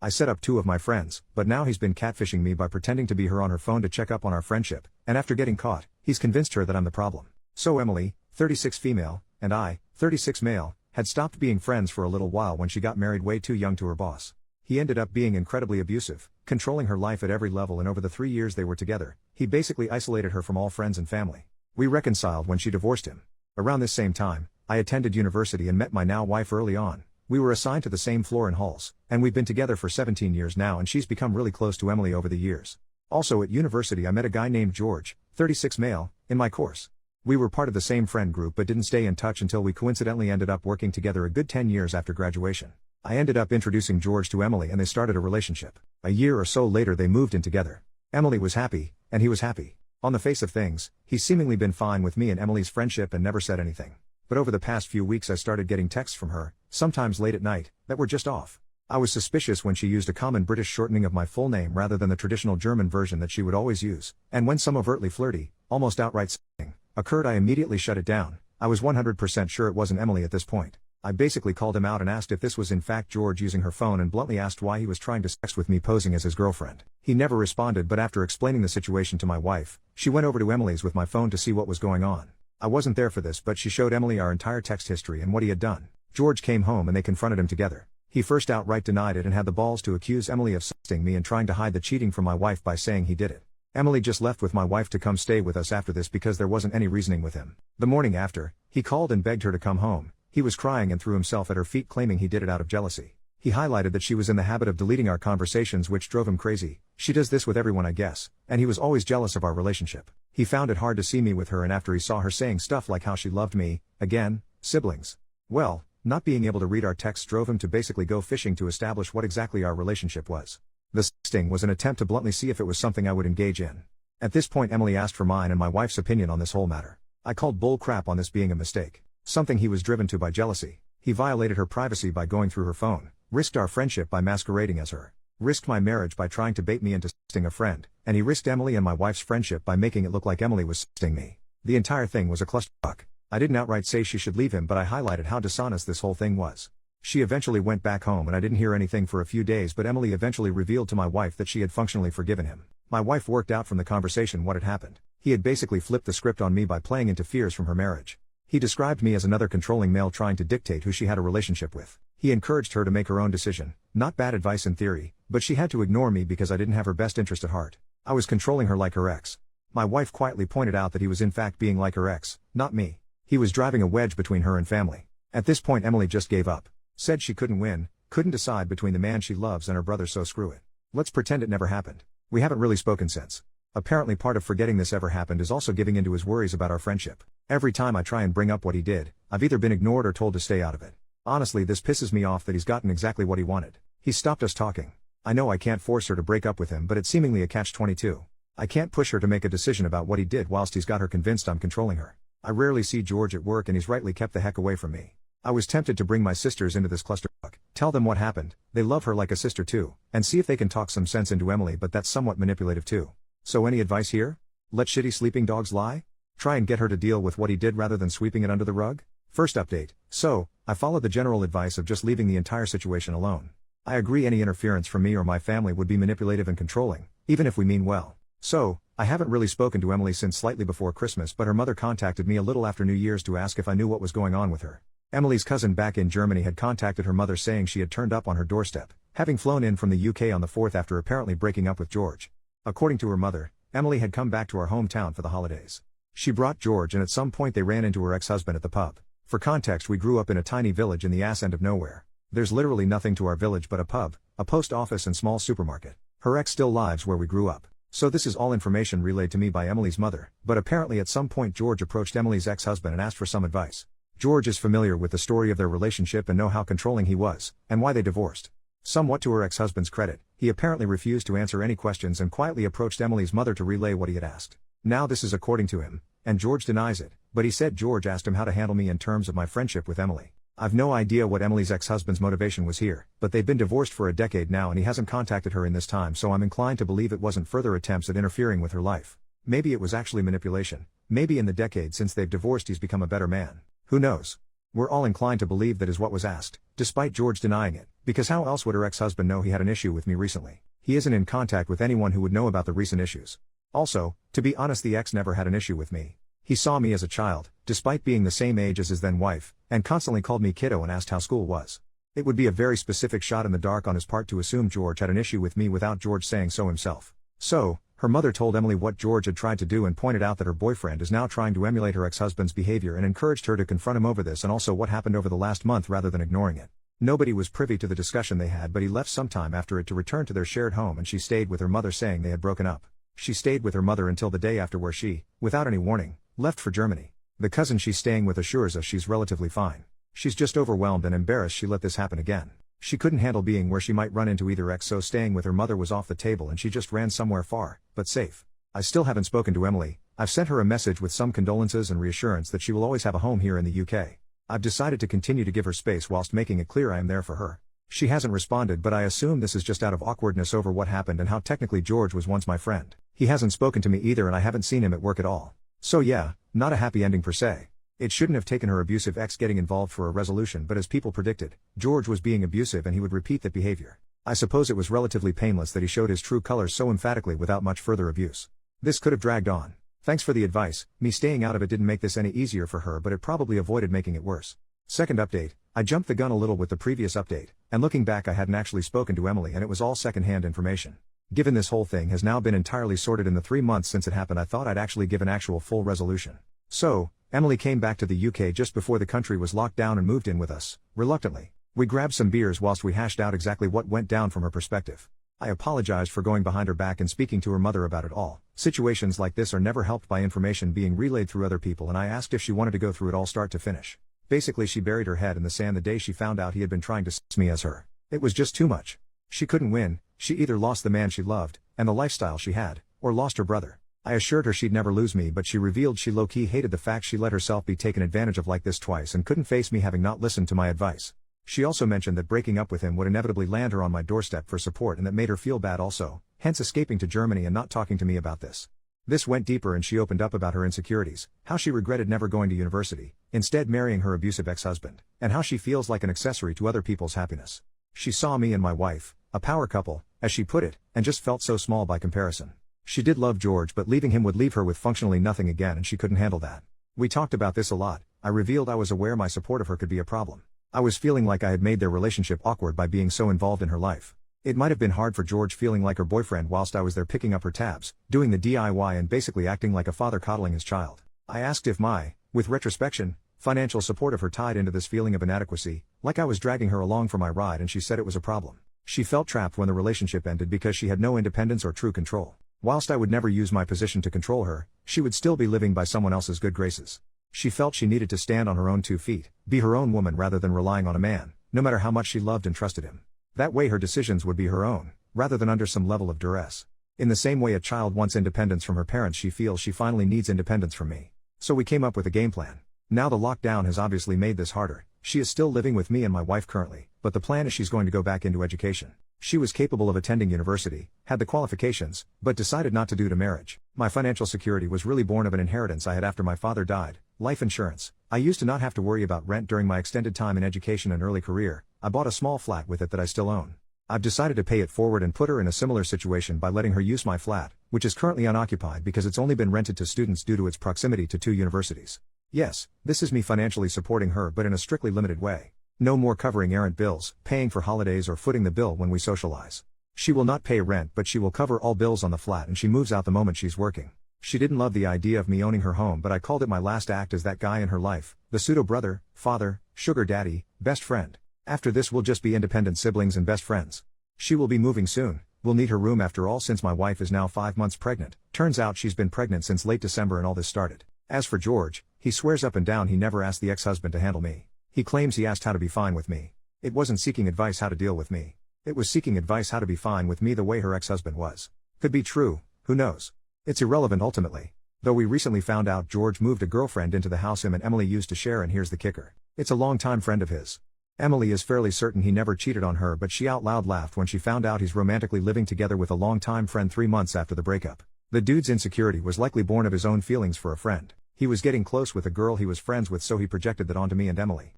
I set up 2 of my friends, but now he's been catfishing me by pretending to be her on her phone to check up on our friendship, and after getting caught, he's convinced her that I'm the problem. So Emily, 36 female, and I, 36 male, had stopped being friends for a little while when she got married way too young to her boss. He ended up being incredibly abusive, controlling her life at every level, and over the 3 years they were together, he basically isolated her from all friends and family. We reconciled when she divorced him. Around this same time, I attended university and met my now wife early on. We were assigned to the same floor in halls, and we've been together for 17 years now, and she's become really close to Emily over the years. Also at university I met a guy named George, 36 male, in my course. We were part of the same friend group but didn't stay in touch until we coincidentally ended up working together a good 10 years after graduation. I ended up introducing George to Emily and they started a relationship. A year or so later they moved in together. Emily was happy, and he was happy. On the face of things, he's seemingly been fine with me and Emily's friendship and never said anything. But over the past few weeks I started getting texts from her, sometimes late at night, that were just off. I was suspicious when she used a common British shortening of my full name rather than the traditional German version that she would always use, and when some overtly flirty, almost outright saying, occurred I immediately shut it down. I was 100% sure it wasn't Emily at this point. I basically called him out and asked if this was in fact George using her phone and bluntly asked why he was trying to sex with me posing as his girlfriend. He never responded, but after explaining the situation to my wife, she went over to Emily's with my phone to see what was going on. I wasn't there for this, but she showed Emily our entire text history and what he had done. George came home and they confronted him together. He first outright denied it and had the balls to accuse Emily of sexting me and trying to hide the cheating from my wife by saying he did it. Emily just left with my wife to come stay with us after this because there wasn't any reasoning with him. The morning after, he called and begged her to come home. He was crying and threw himself at her feet claiming he did it out of jealousy. He highlighted that she was in the habit of deleting our conversations, which drove him crazy. She does this with everyone, I guess, and he was always jealous of our relationship. He found it hard to see me with her, and after he saw her saying stuff like how she loved me, again, siblings. Well, not being able to read our texts drove him to basically go fishing to establish what exactly our relationship was. The sexting was an attempt to bluntly see if it was something I would engage in. At this point Emily asked for mine and my wife's opinion on this whole matter. I called bull crap on this being a mistake. Something he was driven to by jealousy. He violated her privacy by going through her phone, risked our friendship by masquerading as her, risked my marriage by trying to bait me into sexting a friend, and he risked Emily and my wife's friendship by making it look like Emily was sexting me. The entire thing was a clusterfuck. I didn't outright say she should leave him, but I highlighted how dishonest this whole thing was. She eventually went back home and I didn't hear anything for a few days, but Emily eventually revealed to my wife that she had functionally forgiven him. My wife worked out from the conversation what had happened. He had basically flipped the script on me by playing into fears from her marriage. He described me as another controlling male trying to dictate who she had a relationship with. He encouraged her to make her own decision. Not bad advice in theory, but she had to ignore me because I didn't have her best interest at heart. I was controlling her like her ex. My wife quietly pointed out that he was in fact being like her ex, not me. He was driving a wedge between her and family. At this point Emily just gave up. Said she couldn't win, couldn't decide between the man she loves and her brother, so screw it. Let's pretend it never happened. We haven't really spoken since. Apparently part of forgetting this ever happened is also giving into his worries about our friendship. Every time I try and bring up what he did, I've either been ignored or told to stay out of it. Honestly, this pisses me off that he's gotten exactly what he wanted. He's stopped us talking. I know I can't force her to break up with him, but it's seemingly a catch-22. I can't push her to make a decision about what he did whilst he's got her convinced I'm controlling her. I rarely see George at work and he's rightly kept the heck away from me. I was tempted to bring my sisters into this clusterfuck, tell them what happened, they love her like a sister too, and see if they can talk some sense into Emily, but that's somewhat manipulative too. So any advice here? Let shitty sleeping dogs lie? Try and get her to deal with what he did rather than sweeping it under the rug? First update. So, I followed the general advice of just leaving the entire situation alone. I agree any interference from me or my family would be manipulative and controlling, even if we mean well. So, I haven't really spoken to Emily since slightly before Christmas, but her mother contacted me a little after New Year's to ask if I knew what was going on with her. Emily's cousin back in Germany had contacted her mother saying she had turned up on her doorstep, having flown in from the UK on the 4th after apparently breaking up with George. According to her mother, Emily had come back to our hometown for the holidays. She brought George and at some point they ran into her ex-husband at the pub. For context, we grew up in a tiny village in the ass end of nowhere. There's literally nothing to our village but a pub, a post office and small supermarket. Her ex still lives where we grew up. So this is all information relayed to me by Emily's mother, but apparently at some point George approached Emily's ex-husband and asked for some advice. George is familiar with the story of their relationship and know how controlling he was, and why they divorced. Somewhat to her ex-husband's credit, he apparently refused to answer any questions and quietly approached Emily's mother to relay what he had asked. Now this is according to him, and George denies it, but he said George asked him how to handle me in terms of my friendship with Emily. I've no idea what Emily's ex-husband's motivation was here, but they've been divorced for a decade now and he hasn't contacted her in this time, so I'm inclined to believe it wasn't further attempts at interfering with her life. Maybe it was actually manipulation. Maybe in the decade since they've divorced he's become a better man. Who knows? We're all inclined to believe that is what was asked, despite George denying it, because how else would her ex-husband know he had an issue with me recently? He isn't in contact with anyone who would know about the recent issues. Also, to be honest, the ex never had an issue with me. He saw me as a child, despite being the same age as his then wife, and constantly called me kiddo and asked how school was. It would be a very specific shot in the dark on his part to assume George had an issue with me without George saying so himself. So, her mother told Emily what George had tried to do and pointed out that her boyfriend is now trying to emulate her ex-husband's behavior and encouraged her to confront him over this and also what happened over the last month rather than ignoring it. Nobody was privy to the discussion they had, but he left sometime after it to return to their shared home, and she stayed with her mother, saying they had broken up. She stayed with her mother until the day after, where she, without any warning, left for Germany. The cousin she's staying with assures us she's relatively fine. She's just overwhelmed and embarrassed she let this happen again. She couldn't handle being where she might run into either ex, so staying with her mother was off the table and she just ran somewhere far, but safe. I still haven't spoken to Emily. I've sent her a message with some condolences and reassurance that she will always have a home here in the UK. I've decided to continue to give her space whilst making it clear I am there for her. She hasn't responded, but I assume this is just out of awkwardness over what happened and how technically George was once my friend. He hasn't spoken to me either and I haven't seen him at work at all. So yeah, not a happy ending per se. It shouldn't have taken her abusive ex getting involved for a resolution, but as people predicted, George was being abusive and he would repeat that behavior. I suppose it was relatively painless that he showed his true colors so emphatically without much further abuse. This could have dragged on. Thanks for the advice. Me staying out of it didn't make this any easier for her, but it probably avoided making it worse. Second update, I jumped the gun a little with the previous update, and looking back I hadn't actually spoken to Emily and it was all second-hand information. Given this whole thing has now been entirely sorted in the 3 months since it happened, I thought I'd actually give an actual full resolution. So, Emily came back to the UK just before the country was locked down and moved in with us, reluctantly. We grabbed some beers whilst we hashed out exactly what went down from her perspective. I apologized for going behind her back and speaking to her mother about it all. Situations like this are never helped by information being relayed through other people, and I asked if she wanted to go through it all start to finish. Basically, she buried her head in the sand the day she found out he had been trying to s me as her. It was just too much. She couldn't win. She either lost the man she loved, and the lifestyle she had, or lost her brother. I assured her she'd never lose me, but she revealed she low-key hated the fact she let herself be taken advantage of like this twice and couldn't face me having not listened to my advice. She also mentioned that breaking up with him would inevitably land her on my doorstep for support, and that made her feel bad also, hence escaping to Germany and not talking to me about this. This went deeper and she opened up about her insecurities, how she regretted never going to university, instead marrying her abusive ex-husband, and how she feels like an accessory to other people's happiness. She saw me and my wife, a power couple, as she put it, and just felt so small by comparison. She did love George, but leaving him would leave her with functionally nothing again, and she couldn't handle that. We talked about this a lot. I revealed I was aware my support of her could be a problem. I was feeling like I had made their relationship awkward by being so involved in her life. It might have been hard for George feeling like her boyfriend whilst I was there picking up her tabs, doing the DIY and basically acting like a father coddling his child. I asked if my, with retrospection, financial support of her tied into this feeling of inadequacy, like I was dragging her along for my ride, and she said it was a problem. She felt trapped when the relationship ended because she had no independence or true control. Whilst I would never use my position to control her, she would still be living by someone else's good graces. She felt she needed to stand on her own 2 feet, be her own woman rather than relying on a man, no matter how much she loved and trusted him. That way her decisions would be her own, rather than under some level of duress. In the same way a child wants independence from her parents, she feels she finally needs independence from me. So we came up with a game plan. Now the lockdown has obviously made this harder. She is still living with me and my wife currently, but the plan is she's going to go back into education. She was capable of attending university, had the qualifications, but decided not to due to marriage. My financial security was really born of an inheritance I had after my father died. Life insurance. I used to not have to worry about rent during my extended time in education and early career. I bought a small flat with it that I still own. I've decided to pay it forward and put her in a similar situation by letting her use my flat, which is currently unoccupied because it's only been rented to students due to its proximity to 2 universities. Yes, this is me financially supporting her, but in a strictly limited way. No more covering errant bills, paying for holidays, or footing the bill when we socialize. She will not pay rent, but she will cover all bills on the flat, and she moves out the moment she's working. She didn't love the idea of me owning her home, but I called it my last act as that guy in her life, the pseudo-brother, father, sugar daddy, best friend. After this we'll just be independent siblings and best friends. She will be moving soon. We'll need her room after all, since my wife is now 5 months pregnant. Turns out she's been pregnant since late December and all this started. As for George, he swears up and down he never asked the ex-husband to handle me. He claims he asked how to be fine with me. It wasn't seeking advice how to deal with me. It was seeking advice how to be fine with me the way her ex-husband was. Could be true, who knows? It's irrelevant ultimately. Though we recently found out George moved a girlfriend into the house him and Emily used to share, and here's the kicker. It's a longtime friend of his. Emily is fairly certain he never cheated on her, but she out loud laughed when she found out he's romantically living together with a longtime friend 3 months after the breakup. The dude's insecurity was likely born of his own feelings for a friend. He was getting close with a girl he was friends with, so he projected that onto me and Emily.